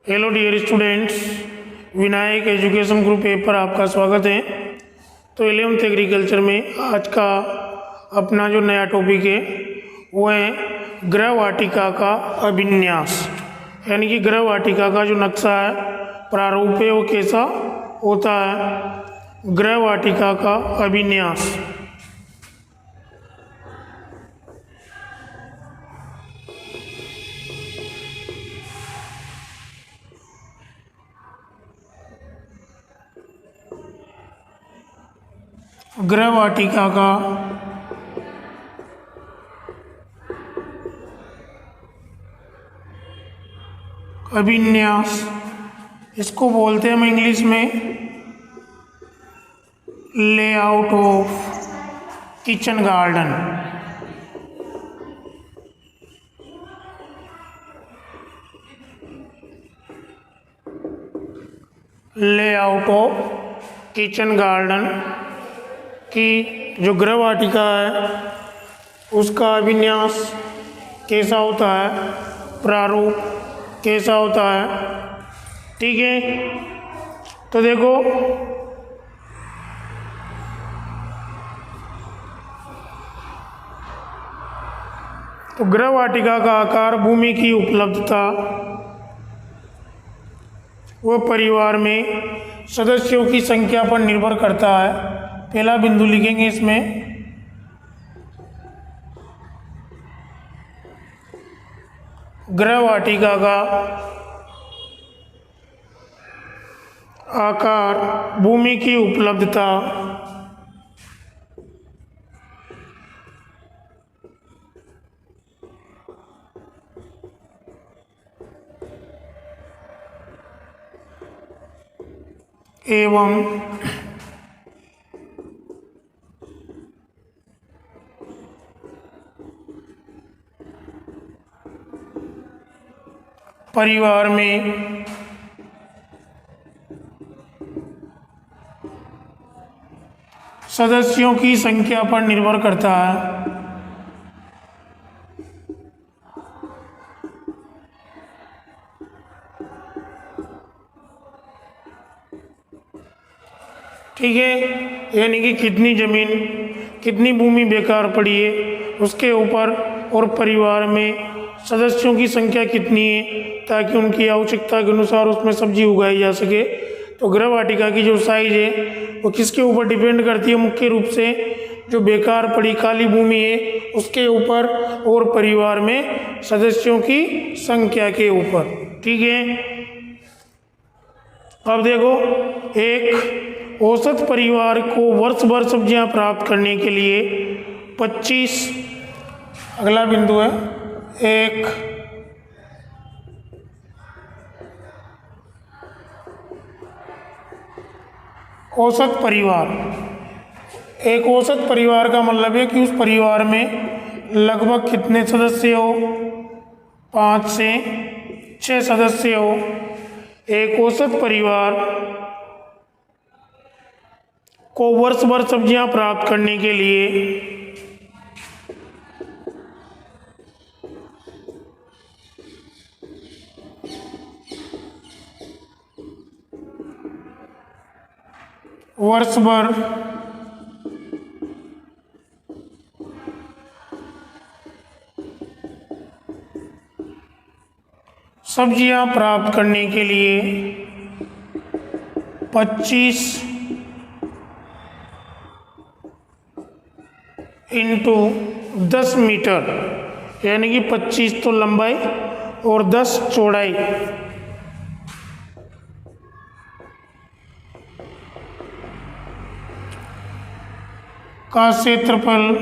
Hello dear students, Vinayak education group ए पर आपका स्वागत है। तो 11th एग्रीकल्चर में आज का अपना जो नया टॉपिक है वो है गृह वाटिका का अभिन्यास, यानी कि गृह वाटिका का जो नक्शा है, प्रारूप है, वो कैसा होता है। गृह वाटिका का अभिन्यास। गृह वाटिका का अभिन्यास, इसको बोलते हैं हम इंग्लिश में layout of kitchen garden. Layout of kitchen garden की जो गृह वाटिका है उसका अभिन्यास कैसा होता है, प्रारूप कैसा होता है। ठीक है, तो देखो तो गृह वाटिका का आकार, भूमि की उपलब्धता, वह परिवार में सदस्यों की संख्या पर निर्भर करता है। पहला बिंदु लिखेंगे इसमें, गृह वाटिका का आकार, भूमि की उपलब्धता, एवं परिवार में सदस्यों की संख्या पर निर्भर करता है। ठीक है, यानी कि कितनी जमीन, कितनी भूमि बेकार पड़ी है उसके ऊपर, और परिवार में सदस्यों की संख्या कितनी है ताकि उनकी आवश्यकता के अनुसार उसमें सब्जी उगाई जा सके। तो गृह वाटिका की जो साइज है वो किसके ऊपर डिपेंड करती है? मुख्य रूप से जो बेकार पड़ी खाली भूमि है उसके ऊपर, और परिवार में सदस्यों की संख्या के ऊपर। ठीक है, अब देखो, एक औसत परिवार को वर्ष भर सब्जियां प्राप्त करने के लिए 25, अगला बिंदु है, एक औसत परिवार। एक औसत परिवार का मतलब है कि उस परिवार में लगभग कितने सदस्य हो? 5 से 6 सदस्य हो। एक औसत परिवार को वर्ष भर सब्जियां प्राप्त करने के लिए वर्ष भर सब्जियां प्राप्त करने के लिए 25 इंटू 10 मीटर, यानी कि 25 तो लंबाई और 10 चौड़ाई का क्षेत्रफल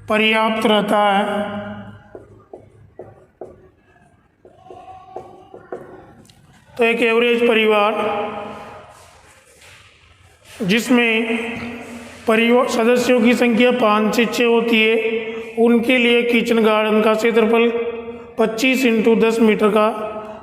पर्याप्त रहता है। तो एक एवरेज परिवार जिसमें परिवार सदस्यों की संख्या 5 से 6 होती है, उनके लिए किचन गार्डन का क्षेत्रफल 25 इंटू 10 मीटर का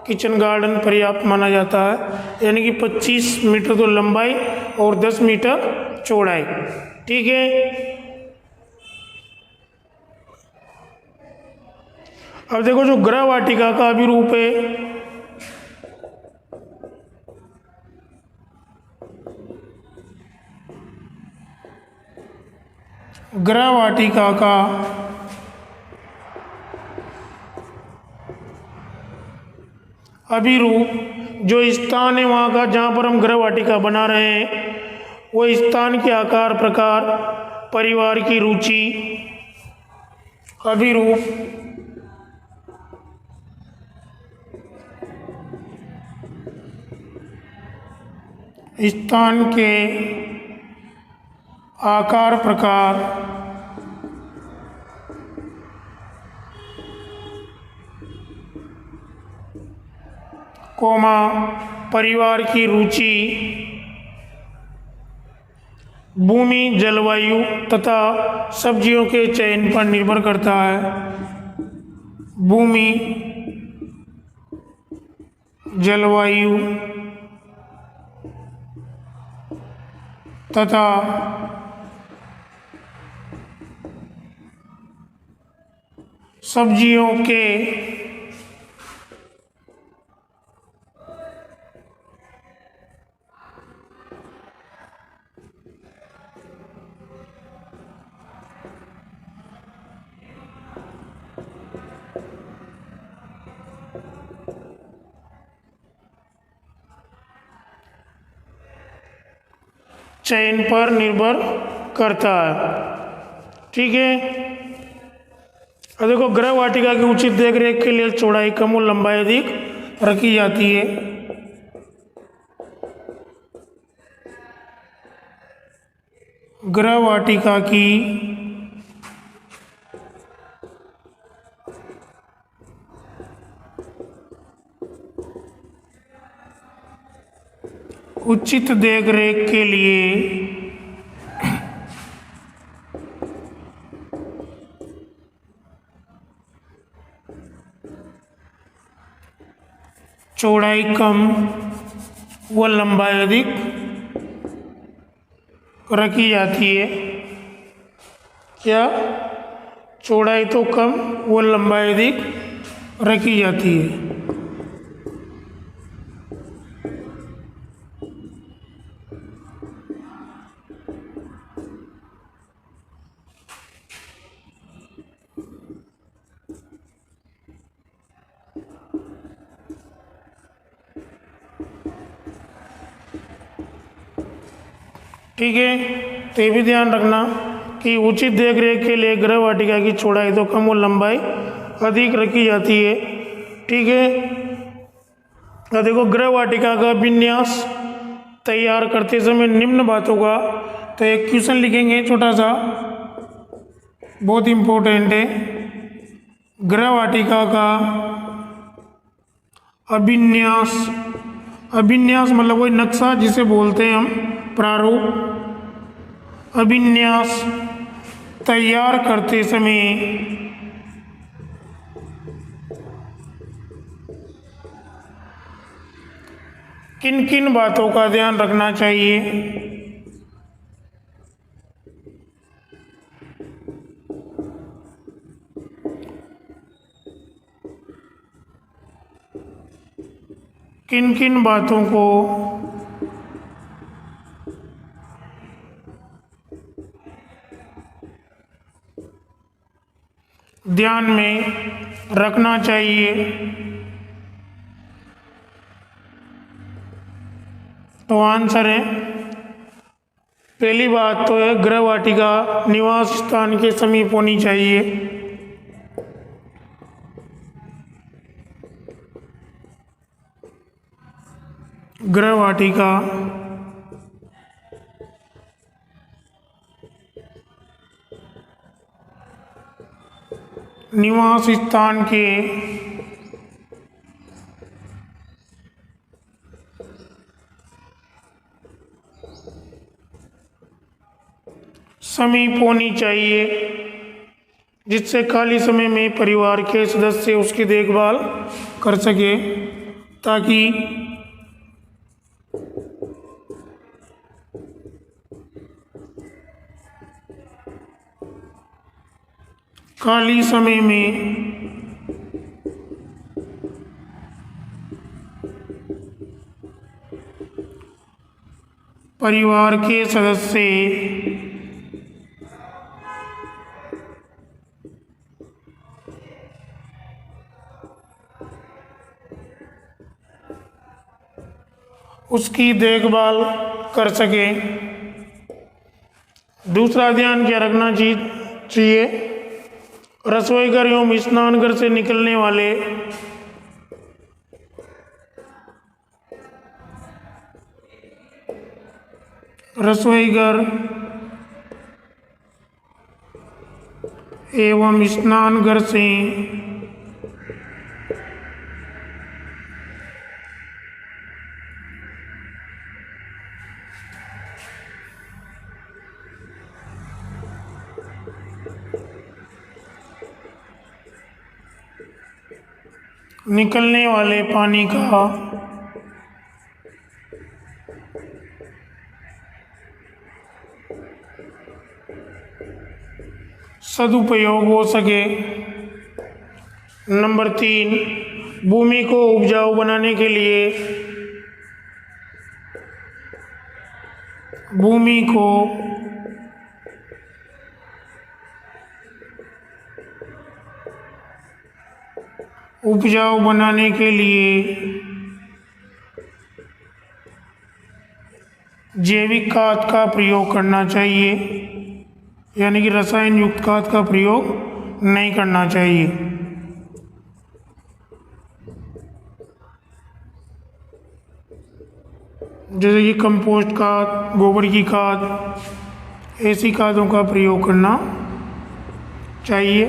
किचन गार्डन पर्याप्त माना जाता है, यानी कि 25 मीटर तो लंबाई और 10 मीटर चौड़ाई। ठीक है, अब देखो जो गृह वाटिका का अभिरूप है, गृह वाटिका का अभिरूप जो स्थान है वहाँ का जहाँ पर हम गृह वाटिका बना रहे हैं, वो स्थान के आकार, प्रकार, परिवार की रुचि, अभिरूप स्थान के आकार, प्रकार, कोमा परिवार की रुचि, भूमि, जलवायु तथा सब्जियों के चयन पर निर्भर करता है। भूमि, जलवायु तथा सब्जियों के चयन पर निर्भर करता है। ठीक है। अब देखो गृह वाटिका की उचित देखरेख के लिए चौड़ाई कम और लंबाई अधिक रखी जाती है। गृह वाटिका की उचित देखरेख के लिए चौड़ाई कम व लंबाई अधिक रखी जाती है। क्या? चौड़ाई तो कम व लंबाई अधिक रखी जाती है। ठीक है। तो ये भी ध्यान रखना कि उचित देखरेख के लिए गृह वाटिका की चौड़ाई तो कम और लंबाई अधिक रखी जाती है। ठीक है। तो देखो गृह वाटिका का विन्यास तैयार करते समय निम्न बातों का, तो एक क्वेश्चन लिखेंगे छोटा सा, बहुत इम्पोर्टेंट है। गृह वाटिका का अभिन्यास, अभिन्यास मतलब वही नक्शा जिसे बोलते हैं हम प्रारूप, अभिन्यास तैयार करते समय किन किन बातों का ध्यान रखना चाहिए? किन किन बातों को ध्यान में रखना चाहिए? तो आंसर है, पहली बात तो है गृह वाटिका निवास स्थान के समीप होनी चाहिए। गृह वाटिका निवास स्थान के समीप होनी चाहिए, जिससे खाली समय में परिवार के सदस्य उसकी देखभाल कर सके, ताकि खाली समय में परिवार के सदस्य उसकी देखभाल कर सके। दूसरा ध्यान क्या रखना चाहिए, रसोई घर एवं स्नान घर से निकलने वाले रसोई घर एवं स्नान घर से निकलने वाले पानी का सदुपयोग हो सके। नंबर 3, भूमि को उपजाऊ बनाने के लिए भूमि को उपजाऊ बनाने के लिए जैविक खाद का प्रयोग करना चाहिए, यानी कि रसायन युक्त खाद का प्रयोग नहीं करना चाहिए। जैसे कि कंपोस्ट खाद, गोबर की खाद, ऐसी खादों का प्रयोग करना चाहिए।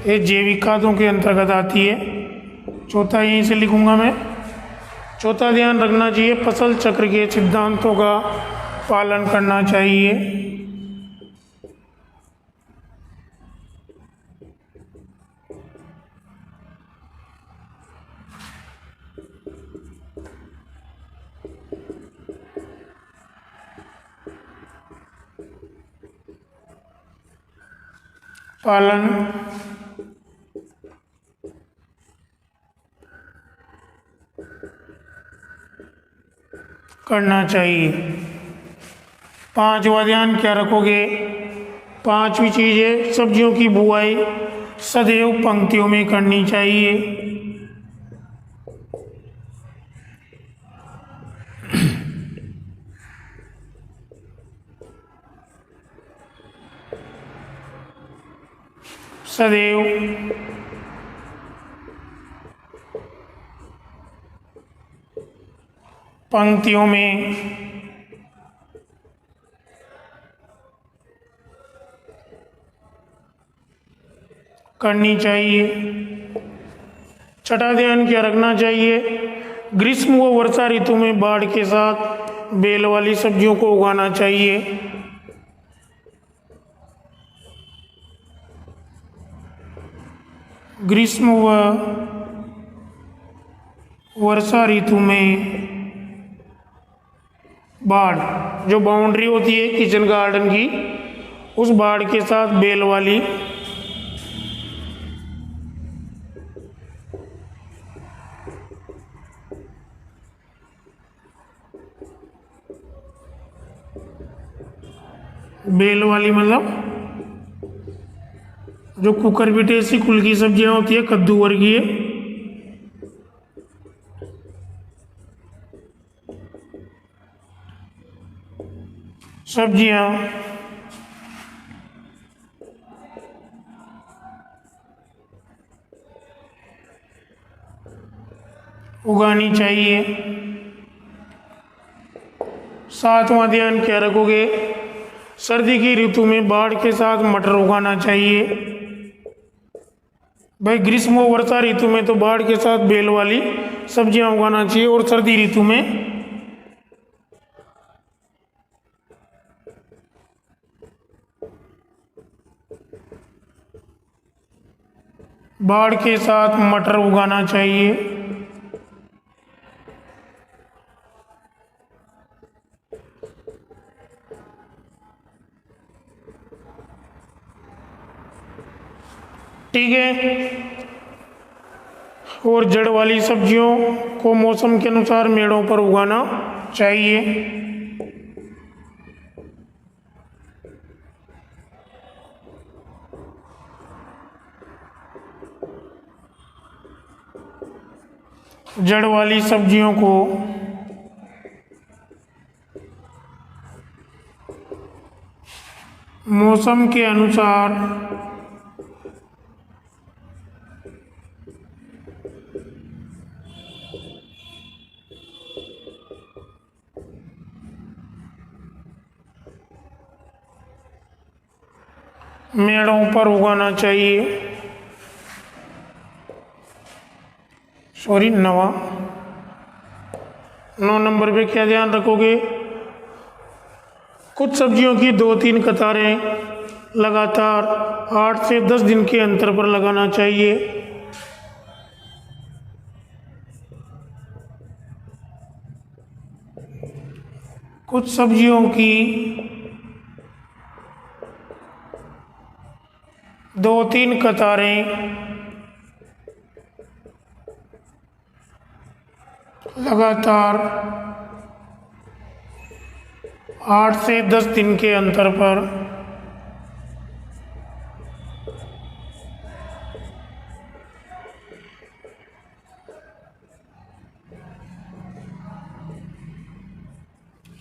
ये जैविक खादों के अंतर्गत आती है। चौथा यहीं से लिखूंगा मैं। चौथा ध्यान रखना चाहिए, फसल चक्र के सिद्धांतों का पालन करना चाहिए। पालन करना चाहिए। पांचवा ध्यान क्या रखोगे, पांचवी चीज है सब्जियों की बुआई सदैव पंक्तियों में करनी चाहिए। सदैव पंक्तियों में करनी चाहिए। छठा ध्यान क्या रखना चाहिए, ग्रीष्म व वर्षा ऋतु में बाढ़ के साथ बेल वाली सब्जियों को उगाना चाहिए। ग्रीष्म व वर्षा ऋतु में बाढ़, जो बाउंड्री होती है किचन गार्डन की, उस बाढ़ के साथ बेल वाली मतलब जो कुकर बिटेसी कुल की सब्जियां होती है, कद्दू वर्गीय, सब्जियां उगानी चाहिए। सातवां ध्यान क्या रखोगे, सर्दी की ऋतु में बाढ़ के साथ मटर उगाना चाहिए। भाई ग्रीष्म और वर्षा ऋतु में तो बाढ़ के साथ बेल वाली सब्जियां उगाना चाहिए, और सर्दी ऋतु में बाढ़ के साथ मटर उगाना चाहिए। ठीक है। और जड़ वाली सब्जियों को मौसम के अनुसार मेड़ों पर उगाना चाहिए। जड़ वाली सब्जियों को मौसम के अनुसार मेड़ों पर उगाना चाहिए। सॉरी 9 नंबर पे क्या ध्यान रखोगे? कुछ सब्जियों की 2-3 कतारें लगातार 8 से 10 दिन के अंतर पर लगाना चाहिए। कुछ सब्जियों की 2-3 कतारें लगातार 8 से 10 दिन के अंतर पर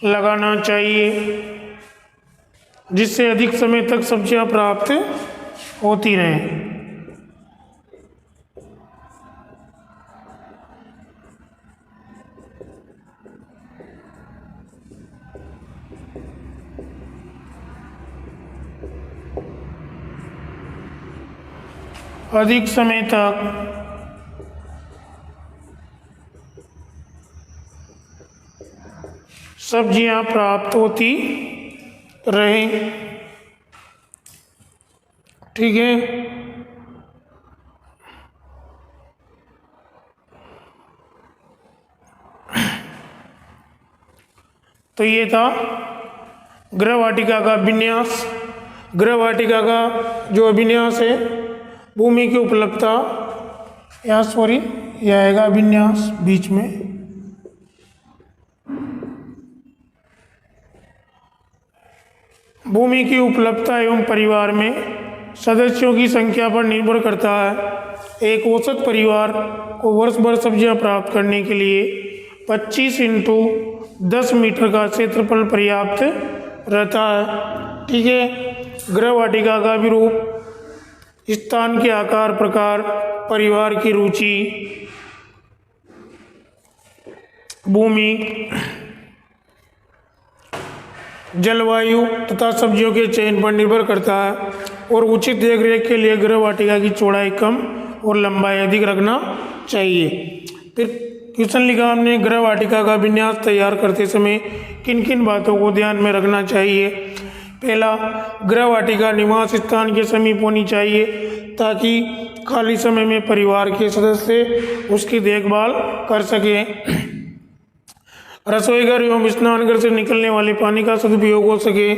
लगाना चाहिए, जिससे अधिक समय तक सब्जियां प्राप्त होती रहें। अधिक समय तक सब्जियां प्राप्त होती रहें। ठीक है। तो ये था गृह वाटिका का विन्यास। गृह वाटिका का जो अभिन्यास है, भूमि की उपलब्धता, या सॉरी यह आएगा विन्यास बीच में। भूमि की उपलब्धता एवं परिवार में सदस्यों की संख्या पर निर्भर करता है। एक औसत परिवार को वर्ष भर सब्जियां प्राप्त करने के लिए 25 × 10 मीटर का क्षेत्रफल पर्याप्त रहता है। ठीक है। गृह वाटिका का भी रूप, स्थान के आकार, प्रकार, परिवार की रुचि, भूमि, जलवायु तथा सब्जियों के चयन पर निर्भर करता है और उचित देखरेख के लिए गृह वाटिका की चौड़ाई कम और लंबाई अधिक रखना चाहिए। फिर क्वेश्चन लिखा हमने, गृह वाटिका का विन्यास तैयार करते समय किन किन बातों को ध्यान में रखना चाहिए? पहला, गृह वाटिका निवास स्थान के समीप होनी चाहिए ताकि खाली समय में परिवार के सदस्य उसकी देखभाल कर सकें। रसोई घर एवं स्नान घर से निकलने वाले पानी का सदुपयोग हो सके।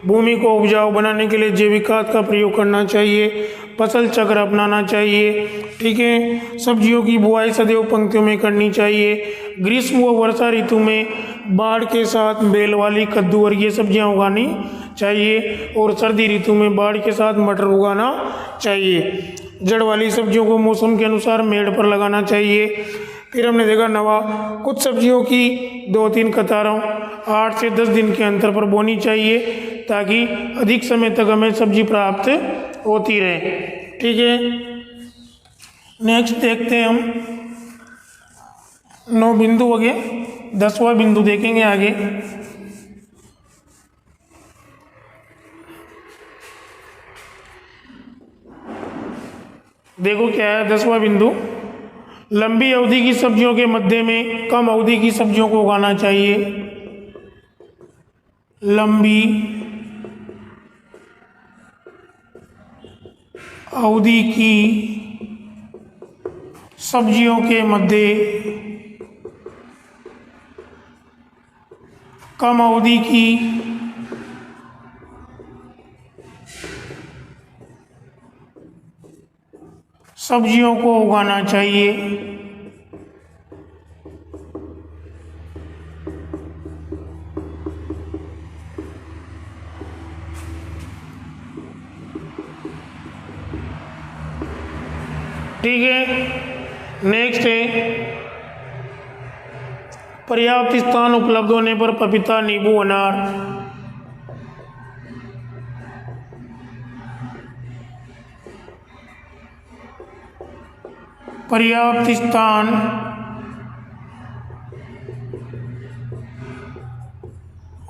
भूमि को उपजाऊ बनाने के लिए जैविक खाद का प्रयोग करना चाहिए। फसल चक्र अपनाना चाहिए। ठीक है। सब्जियों की बुआई सदैव पंक्तियों में करनी चाहिए। ग्रीष्म व वर्षा ऋतु में बाढ़ के साथ बेल वाली कद्दू वर्गीय सब्जियां उगानी चाहिए और सर्दी ऋतु में बाढ़ के साथ मटर उगाना चाहिए। जड़ वाली सब्जियों को मौसम के अनुसार मेड़ पर लगाना चाहिए। फिर हमने देखा 9, कुछ सब्जियों की 2-3 कतारों 8 से 10 दिन के अंतर पर बोनी चाहिए ताकि अधिक समय तक हमें सब्जी प्राप्त होती रहे। ठीक है। नेक्स्ट देखते हैं हम 9 बिंदु हो गए, 10वां बिंदु देखेंगे आगे। देखो क्या है 10वां बिंदु, लंबी अवधि की सब्जियों के मध्य में कम अवधि की सब्जियों को उगाना चाहिए। लंबी अवधि की सब्जियों के मध्य कम अवधि की सब्जियों को उगाना चाहिए। ठीक है। नेक्स्ट है पर्याप्त स्थान उपलब्ध होने पर पपीता, नींबू, अनार। पर्याप्त स्थान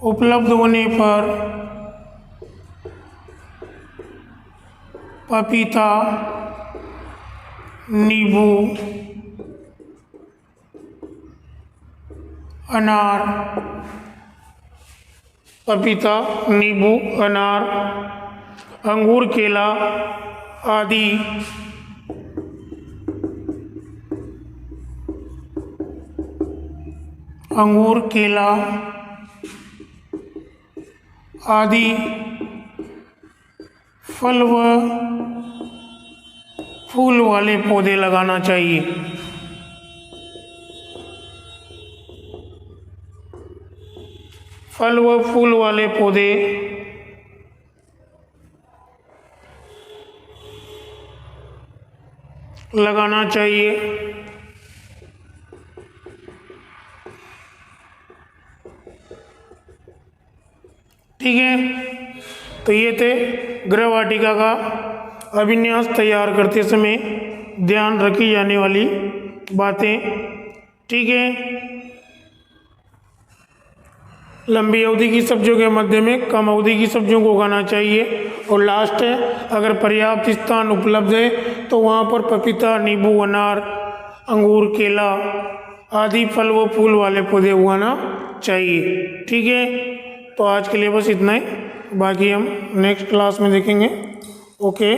उपलब्ध होने पर पपीता, नींबू, अनार। पपीता, नींबू, अनार, अंगूर, केला आदि अंगूर, केला आदि फल व फूल वाले पौधे लगाना चाहिए। फल व फूल वाले पौधे लगाना चाहिए। ठीक है, तो ये थे गृह वाटिका का अभिन्यास तैयार करते समय ध्यान रखी जाने वाली बातें। ठीक है, लंबी अवधि की सब्जियों के मध्य में कम अवधि की सब्जियों को उगाना चाहिए। और लास्ट है, अगर पर्याप्त स्थान उपलब्ध है तो वहाँ पर पपीता, नींबू, अनार, अंगूर, केला आदि फल व फूल वाले पौधे उगाना चाहिए। ठीक है, तो आज के लिए बस इतना ही, बाकी हम नेक्स्ट क्लास में देखेंगे। ओके।